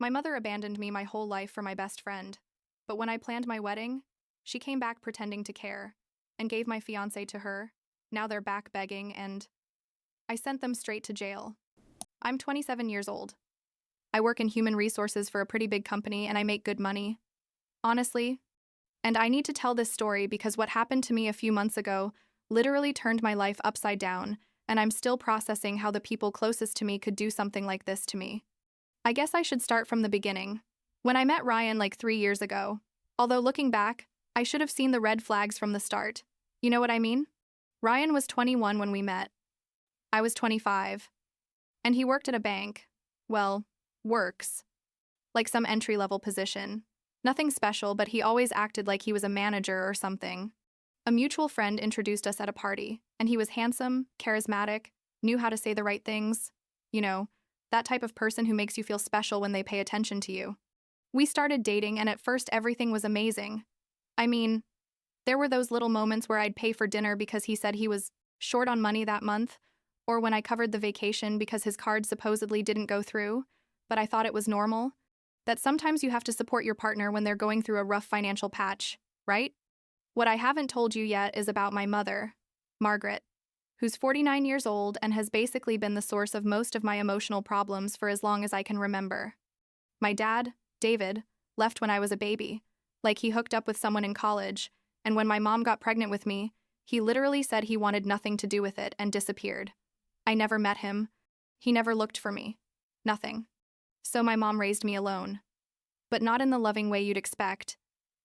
My mother abandoned me my whole life for my best friend. But when I planned my wedding, she came back pretending to care and gave my fiancé to her. Now they're back begging, and I sent them straight to jail. I'm 27 years old. I work in human resources for a pretty big company and I make good money. Honestly. And I need to tell this story because what happened to me a few months ago literally turned my life upside down, and I'm still processing how the people closest to me could do something like this to me. I guess I should start from the beginning. When I met Ryan like 3 years ago, although looking back, I should have seen the red flags from the start. You know what I mean? Ryan was 21 when we met. I was 25. And he worked at a bank. Well, works. Like some entry-level position. Nothing special, but he always acted like he was a manager or something. A mutual friend introduced us at a party, and he was handsome, charismatic, knew how to say the right things. You know, that type of person who makes you feel special when they pay attention to you. We started dating, and at first everything was amazing. I mean, there were those little moments where I'd pay for dinner because he said he was short on money that month, or when I covered the vacation because his card supposedly didn't go through, but I thought it was normal. That sometimes you have to support your partner when they're going through a rough financial patch, right? What I haven't told you yet is about my mother, Margaret, who's 49 years old and has basically been the source of most of my emotional problems for as long as I can remember. My dad, David, left when I was a baby, like he hooked up with someone in college, and when my mom got pregnant with me, he literally said he wanted nothing to do with it and disappeared. I never met him. He never looked for me. Nothing. So my mom raised me alone. But not in the loving way you'd expect,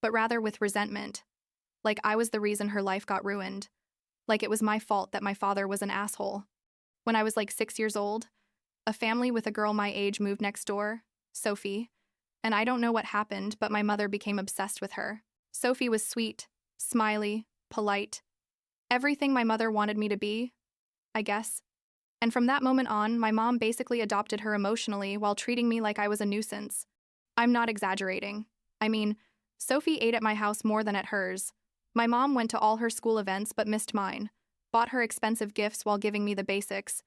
but rather with resentment. Like I was the reason her life got ruined. Like it was my fault that my father was an asshole. When I was like 6 years old, a family with a girl my age moved next door, Sophie, and I don't know what happened, but my mother became obsessed with her. Sophie was sweet, smiley, polite. Everything my mother wanted me to be, I guess. And from that moment on, my mom basically adopted her emotionally while treating me like I was a nuisance. I'm not exaggerating. I mean, Sophie ate at my house more than at hers. My mom went to all her school events but missed mine, bought her expensive gifts while giving me the basics,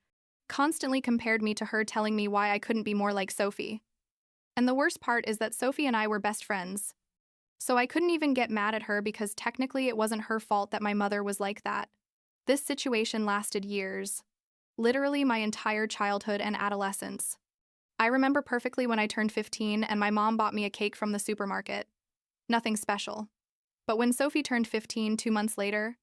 constantly compared me to her, telling me why I couldn't be more like Sophie. And the worst part is that Sophie and I were best friends. So I couldn't even get mad at her because technically it wasn't her fault that my mother was like that. This situation lasted years. Literally my entire childhood and adolescence. I remember perfectly when I turned 15 and my mom bought me a cake from the supermarket. Nothing special. But when Sophie turned 15 2 months later,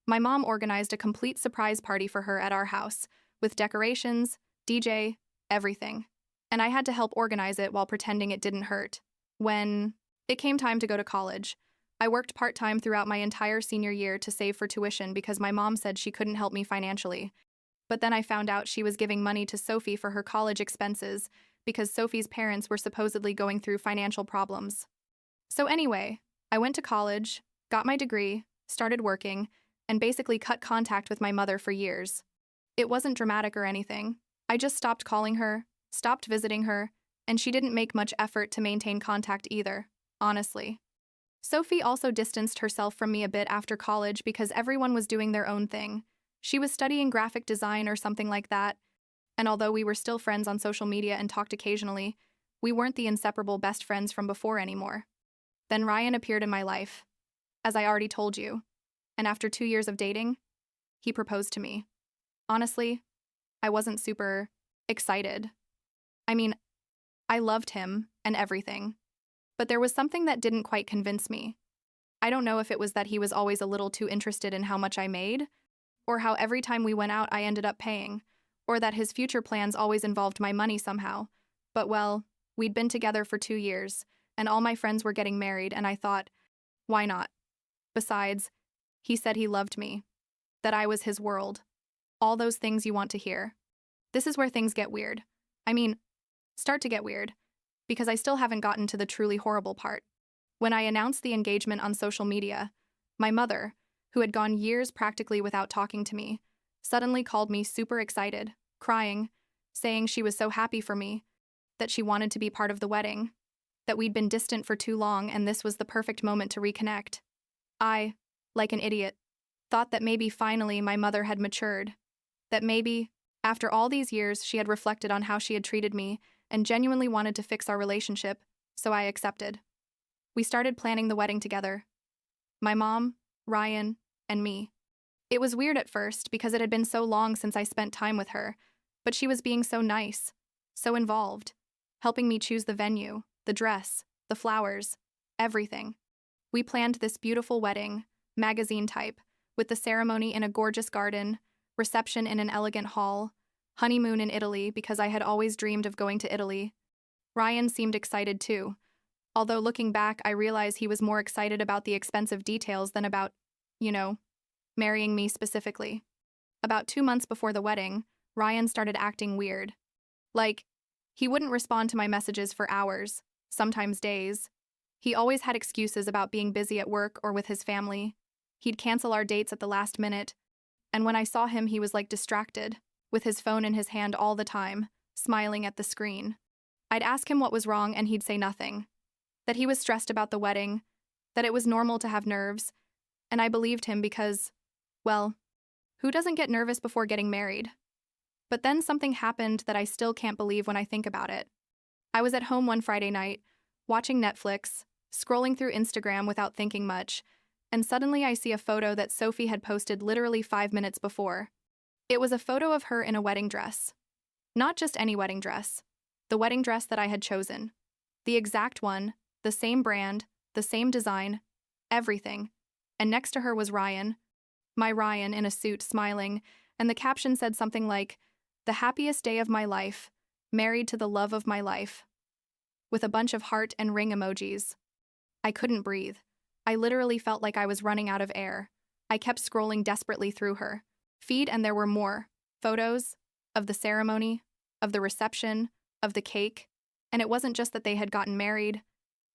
my mom organized a complete surprise party for her at our house, with decorations, DJ, everything. And I had to help organize it while pretending it didn't hurt. When it came time to go to college, I worked part-time throughout my entire senior year to save for tuition because my mom said she couldn't help me financially. But then I found out she was giving money to Sophie for her college expenses because Sophie's parents were supposedly going through financial problems. So anyway, I went to college, got my degree, started working, and basically cut contact with my mother for years. It wasn't dramatic or anything. I just stopped calling her, stopped visiting her, and she didn't make much effort to maintain contact either, honestly. Sophie also distanced herself from me a bit after college because everyone was doing their own thing. She was studying graphic design or something like that, and although we were still friends on social media and talked occasionally, we weren't the inseparable best friends from before anymore. Then Ryan appeared in my life, as I already told you, and after 2 years of dating, he proposed to me. Honestly, I wasn't super excited. I mean, I loved him and everything, but there was something that didn't quite convince me. I don't know if it was that he was always a little too interested in how much I made, or how every time we went out I ended up paying, or that his future plans always involved my money somehow. But well, we'd been together for 2 years, and all my friends were getting married, and I thought, why not? Besides, he said he loved me, that I was his world. All those things you want to hear. This is where things get weird. I mean, start to get weird, because I still haven't gotten to the truly horrible part. When I announced the engagement on social media, my mother, who had gone years practically without talking to me, suddenly called me super excited, crying, saying she was so happy for me, that she wanted to be part of the wedding, that we'd been distant for too long and this was the perfect moment to reconnect. I, like an idiot, thought that maybe finally my mother had matured, that maybe, after all these years, she had reflected on how she had treated me and genuinely wanted to fix our relationship, so I accepted. We started planning the wedding together. My mom, Ryan, and me. It was weird at first because it had been so long since I spent time with her, but she was being so nice, so involved, helping me choose the venue, the dress, the flowers, everything. We planned this beautiful wedding, magazine type, with the ceremony in a gorgeous garden, reception in an elegant hall, honeymoon in Italy because I had always dreamed of going to Italy. Ryan seemed excited too, although looking back I realize he was more excited about the expensive details than about, marrying me specifically. About 2 months before the wedding, Ryan started acting weird. Like, he wouldn't respond to my messages for hours, sometimes days. He always had excuses about being busy at work or with his family. He'd cancel our dates at the last minute, and when I saw him he was like distracted, with his phone in his hand all the time, smiling at the screen. I'd ask him what was wrong and he'd say nothing. That he was stressed about the wedding, that it was normal to have nerves, and I believed him because, well, who doesn't get nervous before getting married? But then something happened that I still can't believe when I think about it. I was at home one Friday night, watching Netflix, scrolling through Instagram without thinking much, and suddenly I see a photo that Sophie had posted literally 5 minutes before. It was a photo of her in a wedding dress. Not just any wedding dress. The wedding dress that I had chosen. The exact one, the same brand, the same design, everything. And next to her was Ryan. My Ryan in a suit smiling, and the caption said something like, "The happiest day of my life, married to the love of my life," with a bunch of heart and ring emojis. I couldn't breathe. I literally felt like I was running out of air. I kept scrolling desperately through her feed, and there were more photos of the ceremony, of the reception, of the cake. And it wasn't just that they had gotten married,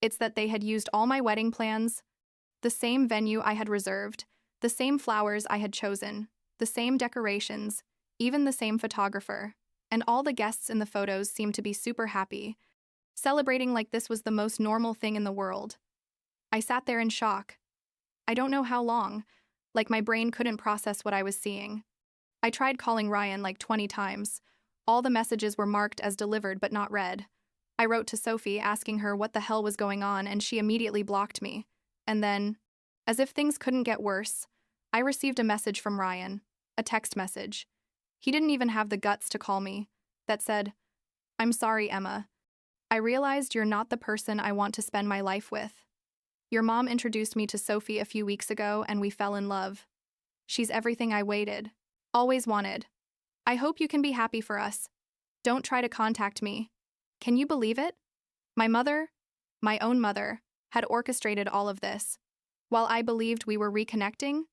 it's that they had used all my wedding plans, the same venue I had reserved, the same flowers I had chosen, the same decorations, even the same photographer, and all the guests in the photos seemed to be super happy, celebrating like this was the most normal thing in the world. I sat there in shock. I don't know how long, like my brain couldn't process what I was seeing. I tried calling Ryan like 20 times. All the messages were marked as delivered but not read. I wrote to Sophie asking her what the hell was going on, and she immediately blocked me. And then, as if things couldn't get worse, I received a message from Ryan, a text message. He didn't even have the guts to call me, that said, "I'm sorry, Emma. I realized you're not the person I want to spend my life with. Your mom introduced me to Sophie a few weeks ago and we fell in love. She's everything I always wanted. I hope you can be happy for us. Don't try to contact me." Can you believe it? My mother, my own mother, had orchestrated all of this. While I believed we were reconnecting,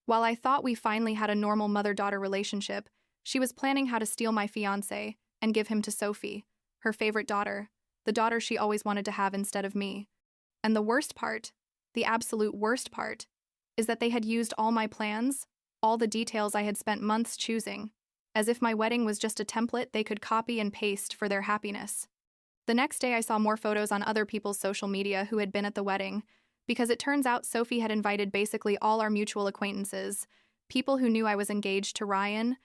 while I thought we finally had a normal mother-daughter relationship, she was planning how to steal my fiancé and give him to Sophie, her favorite daughter, the daughter she always wanted to have instead of me. And the worst part, the absolute worst part, is that they had used all my plans, all the details I had spent months choosing, as if my wedding was just a template they could copy and paste for their happiness. The next day I saw more photos on other people's social media who had been at the wedding, because it turns out Sophie had invited basically all our mutual acquaintances, people who knew I was engaged to Ryan,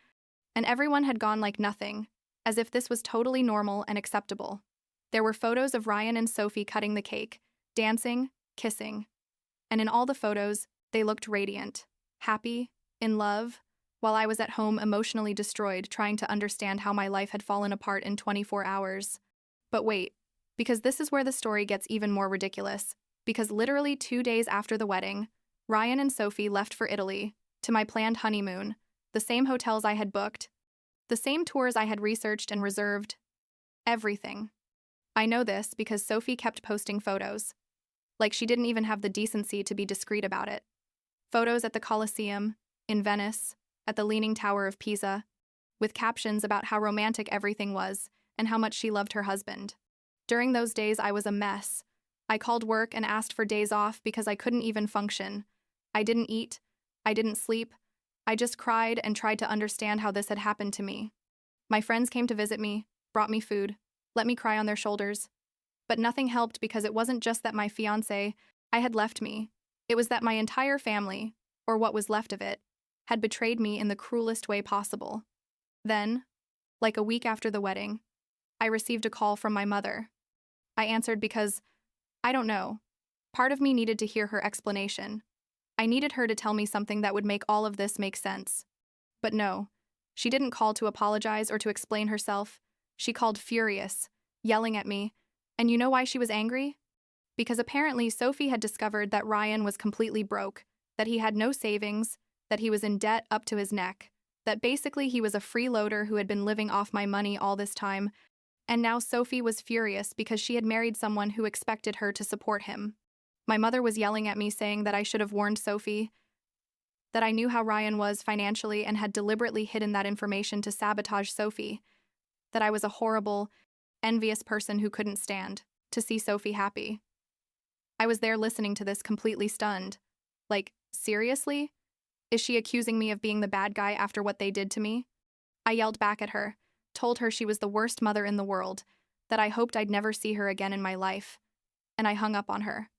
and everyone had gone like nothing, as if this was totally normal and acceptable. There were photos of Ryan and Sophie cutting the cake, dancing, kissing, and in all the photos, they looked radiant, happy, in love, while I was at home emotionally destroyed trying to understand how my life had fallen apart in 24 hours. But wait, because this is where the story gets even more ridiculous, because literally 2 days after the wedding, Ryan and Sophie left for Italy, to my planned honeymoon, the same hotels I had booked, the same tours I had researched and reserved, everything. I know this because Sophie kept posting photos, like she didn't even have the decency to be discreet about it. Photos at the Colosseum, in Venice, at the Leaning Tower of Pisa, with captions about how romantic everything was and how much she loved her husband. During those days, I was a mess. I called work and asked for days off because I couldn't even function. I didn't eat. I didn't sleep. I just cried and tried to understand how this had happened to me. My friends came to visit me, brought me food, let me cry on their shoulders. But nothing helped because it wasn't just that my fiancé had left me. It was that my entire family, or what was left of it, had betrayed me in the cruelest way possible. Then, like a week after the wedding, I received a call from my mother. I answered because, I don't know. Part of me needed to hear her explanation. I needed her to tell me something that would make all of this make sense. But no, she didn't call to apologize or to explain herself. She called furious, yelling at me. And you know why she was angry? Because apparently Sophie had discovered that Ryan was completely broke, that he had no savings, that he was in debt up to his neck, that basically he was a freeloader who had been living off my money all this time, and now Sophie was furious because she had married someone who expected her to support him. My mother was yelling at me saying that I should have warned Sophie, that I knew how Ryan was financially and had deliberately hidden that information to sabotage Sophie, that I was a horrible, envious person who couldn't stand to see Sophie happy. I was there listening to this completely stunned. Like, seriously? Is she accusing me of being the bad guy after what they did to me? I yelled back at her, told her she was the worst mother in the world, that I hoped I'd never see her again in my life, and I hung up on her.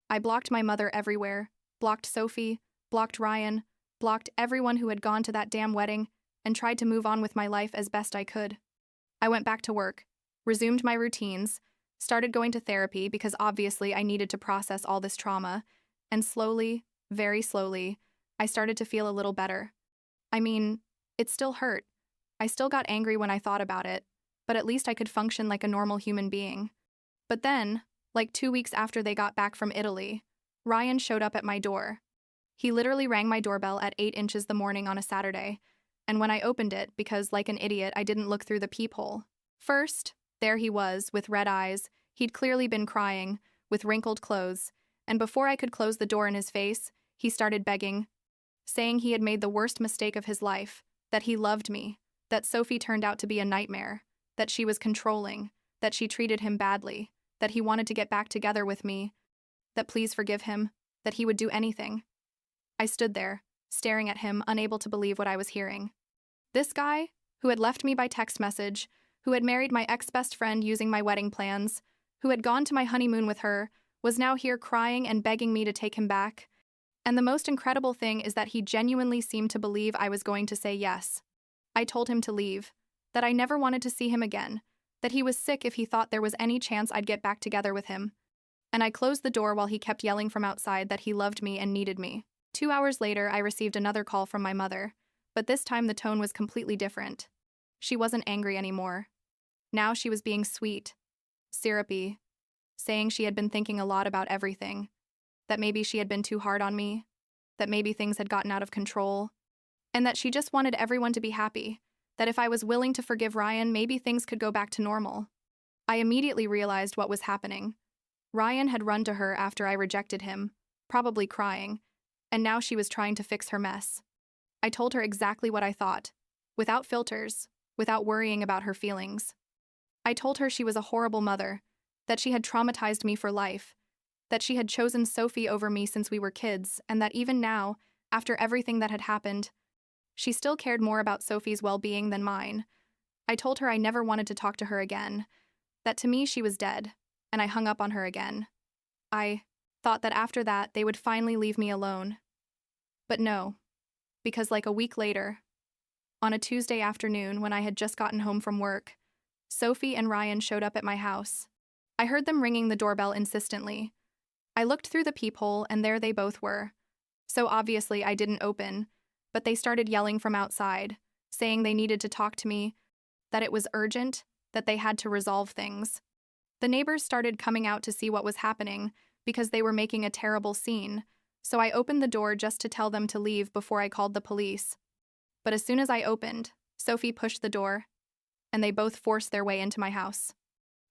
I blocked my mother everywhere, blocked Sophie, blocked Ryan, blocked everyone who had gone to that damn wedding, and tried to move on with my life as best I could. I went back to work, resumed my routines, started going to therapy because obviously I needed to process all this trauma, and slowly, very slowly, I started to feel a little better. I mean, it still hurt. I still got angry when I thought about it, but at least I could function like a normal human being. But then, like 2 weeks after they got back from Italy, Ryan showed up at my door. He literally rang my doorbell at 8 inches the morning on a Saturday, and when I opened it, because like an idiot I didn't look through the peephole. First, there he was, with red eyes, he'd clearly been crying, with wrinkled clothes, and before I could close the door in his face, he started begging, saying he had made the worst mistake of his life, that he loved me, that Sophie turned out to be a nightmare, that she was controlling, that she treated him badly, that he wanted to get back together with me, that please forgive him, that he would do anything. I stood there, staring at him, unable to believe what I was hearing. This guy, who had left me by text message, who had married my ex-best friend using my wedding plans, who had gone to my honeymoon with her, was now here crying and begging me to take him back. And the most incredible thing is that he genuinely seemed to believe I was going to say yes. I told him to leave, that I never wanted to see him again, that he was sick if he thought there was any chance I'd get back together with him. And I closed the door while he kept yelling from outside that he loved me and needed me. 2 hours later, I received another call from my mother, but this time the tone was completely different. She wasn't angry anymore. Now she was being sweet, syrupy, saying she had been thinking a lot about everything, that maybe she had been too hard on me, that maybe things had gotten out of control, and that she just wanted everyone to be happy, that if I was willing to forgive Ryan, maybe things could go back to normal. I immediately realized what was happening. Ryan had run to her after I rejected him, probably crying, and now she was trying to fix her mess. I told her exactly what I thought, without filters, without worrying about her feelings. I told her she was a horrible mother, that she had traumatized me for life, that she had chosen Sophie over me since we were kids, and that even now, after everything that had happened, she still cared more about Sophie's well-being than mine. I told her I never wanted to talk to her again, that to me she was dead, and I hung up on her again. I thought that after that they would finally leave me alone. But no, because like a week later, on a Tuesday afternoon when I had just gotten home from work, Sophie and Ryan showed up at my house. I heard them ringing the doorbell insistently. I looked through the peephole and there they both were. So obviously I didn't open, but they started yelling from outside, saying they needed to talk to me, that it was urgent, that they had to resolve things. The neighbors started coming out to see what was happening because they were making a terrible scene, so I opened the door just to tell them to leave before I called the police. But as soon as I opened, Sophie pushed the door, and they both forced their way into my house.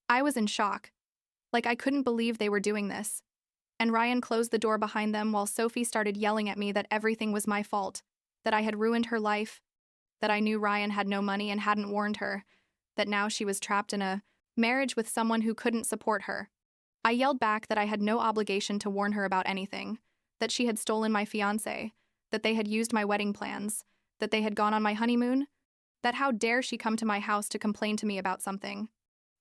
I was in shock. Like I couldn't believe they were doing this. And Ryan closed the door behind them while Sophie started yelling at me that everything was my fault, that I had ruined her life, that I knew Ryan had no money and hadn't warned her, that now she was trapped in a marriage with someone who couldn't support her. I yelled back that I had no obligation to warn her about anything, that she had stolen my fiancé, that they had used my wedding plans, that they had gone on my honeymoon, that how dare she come to my house to complain to me about something.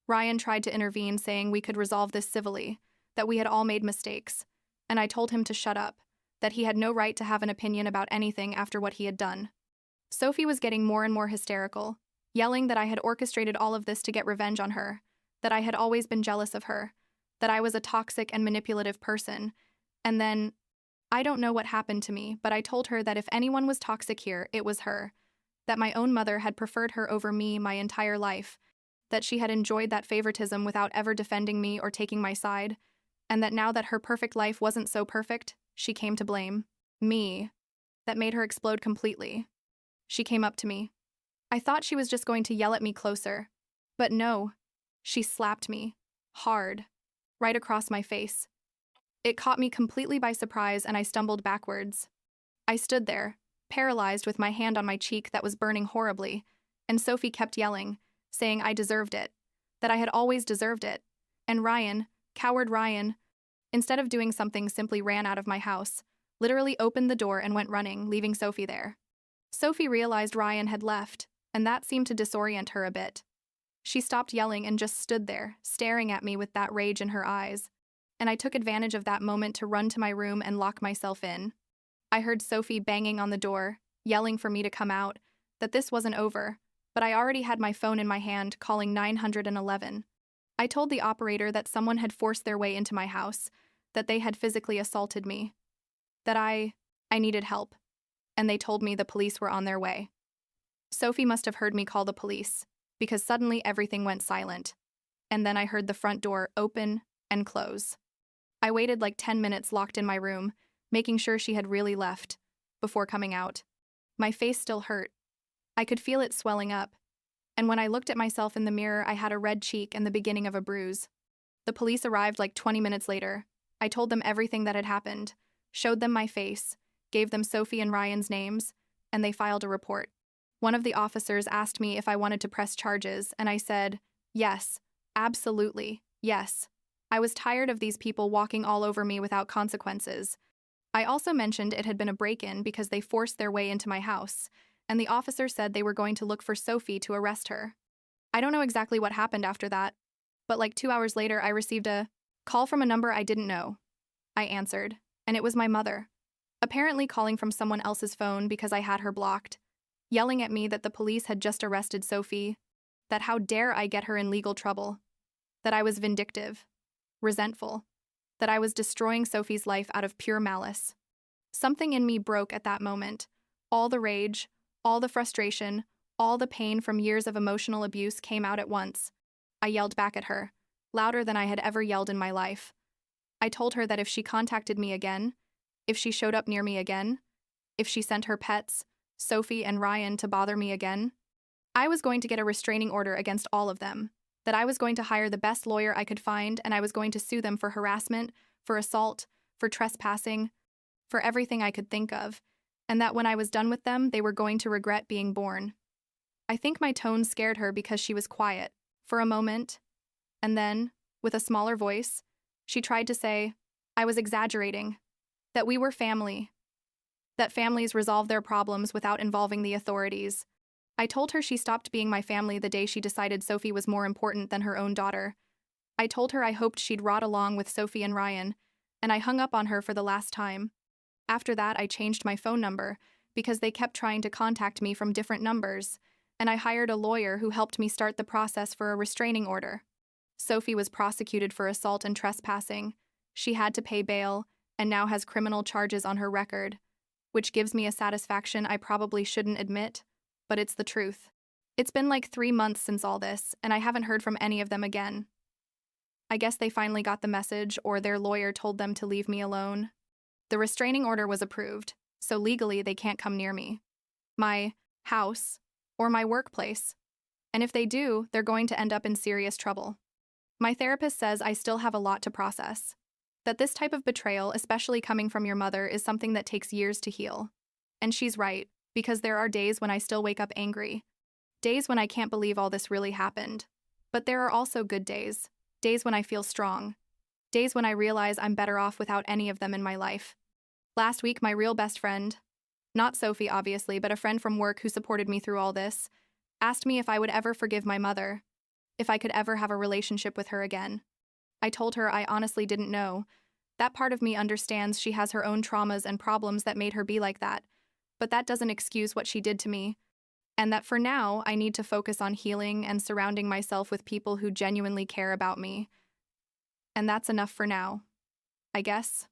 Ryan tried to intervene, saying we could resolve this civilly, that we had all made mistakes, and I told him to shut up, that he had no right to have an opinion about anything after what he had done. Sophie was getting more and more hysterical, yelling that I had orchestrated all of this to get revenge on her, that I had always been jealous of her, that I was a toxic and manipulative person. And then, I don't know what happened to me, but I told her that if anyone was toxic here, it was her, that my own mother had preferred her over me my entire life, that she had enjoyed that favoritism without ever defending me or taking my side, and that now that her perfect life wasn't so perfect, she came to blame me. That made her explode completely. She came up to me. I thought she was just going to yell at me closer, but no, she slapped me, hard, right across my face. It caught me completely by surprise and I stumbled backwards. I stood there, paralyzed with my hand on my cheek that was burning horribly, and Sophie kept yelling, saying I deserved it, that I had always deserved it. And Ryan, coward Ryan, instead of doing something, simply ran out of my house, literally opened the door and went running, leaving Sophie there. Sophie realized Ryan had left, and that seemed to disorient her a bit. She stopped yelling and just stood there, staring at me with that rage in her eyes, and I took advantage of that moment to run to my room and lock myself in. I heard Sophie banging on the door, yelling for me to come out, that this wasn't over, but I already had my phone in my hand, calling 911. I told the operator that someone had forced their way into my house, that they had physically assaulted me, that I needed help, and they told me the police were on their way. Sophie must have heard me call the police, because suddenly everything went silent, and then I heard the front door open and close. I waited like 10 minutes locked in my room, making sure she had really left, before coming out. My face still hurt. I could feel it swelling up, and when I looked at myself in the mirror, I had a red cheek and the beginning of a bruise. The police arrived like 20 minutes later. I told them everything that had happened, showed them my face, gave them Sophie and Ryan's names, and they filed a report. One of the officers asked me if I wanted to press charges, and I said, yes, absolutely, yes. I was tired of these people walking all over me without consequences. I also mentioned it had been a break-in because they forced their way into my house, and the officer said they were going to look for Sophie to arrest her. I don't know exactly what happened after that, but like 2 hours later I received a call from a number I didn't know. I answered, and it was my mother, apparently calling from someone else's phone because I had her blocked, yelling at me that the police had just arrested Sophie, that how dare I get her in legal trouble, that I was vindictive, resentful, that I was destroying Sophie's life out of pure malice. Something in me broke at that moment. All the rage, all the frustration, all the pain from years of emotional abuse came out at once. I yelled back at her, louder than I had ever yelled in my life. I told her that if she contacted me again, if she showed up near me again, if she sent her pets, Sophie and Ryan, to bother me again, I was going to get a restraining order against all of them, that I was going to hire the best lawyer I could find and I was going to sue them for harassment, for assault, for trespassing, for everything I could think of, and that when I was done with them, they were going to regret being born. I think my tone scared her because she was quiet, for a moment, and then, with a smaller voice, she tried to say, I was exaggerating, that we were family, that families resolve their problems without involving the authorities. I told her she stopped being my family the day she decided Sophie was more important than her own daughter. I told her I hoped she'd rot along with Sophie and Ryan, and I hung up on her for the last time. After that, I changed my phone number because they kept trying to contact me from different numbers, and I hired a lawyer who helped me start the process for a restraining order. Sophie was prosecuted for assault and trespassing. She had to pay bail and now has criminal charges on her record, which gives me a satisfaction I probably shouldn't admit, but it's the truth. It's been like 3 months since all this, and I haven't heard from any of them again. I guess they finally got the message, or their lawyer told them to leave me alone. The restraining order was approved, so legally they can't come near me, my house, or my workplace. And if they do, they're going to end up in serious trouble. My therapist says I still have a lot to process, that this type of betrayal, especially coming from your mother, is something that takes years to heal. And she's right, because there are days when I still wake up angry, days when I can't believe all this really happened. But there are also good days, days when I feel strong, days when I realize I'm better off without any of them in my life. Last week, my real best friend, not Sophie obviously, but a friend from work who supported me through all this, asked me if I would ever forgive my mother, if I could ever have a relationship with her again. I told her I honestly didn't know. That part of me understands she has her own traumas and problems that made her be like that, but that doesn't excuse what she did to me. and that for now I need to focus on healing and surrounding myself with people who genuinely care about me. And that's enough for now, I guess.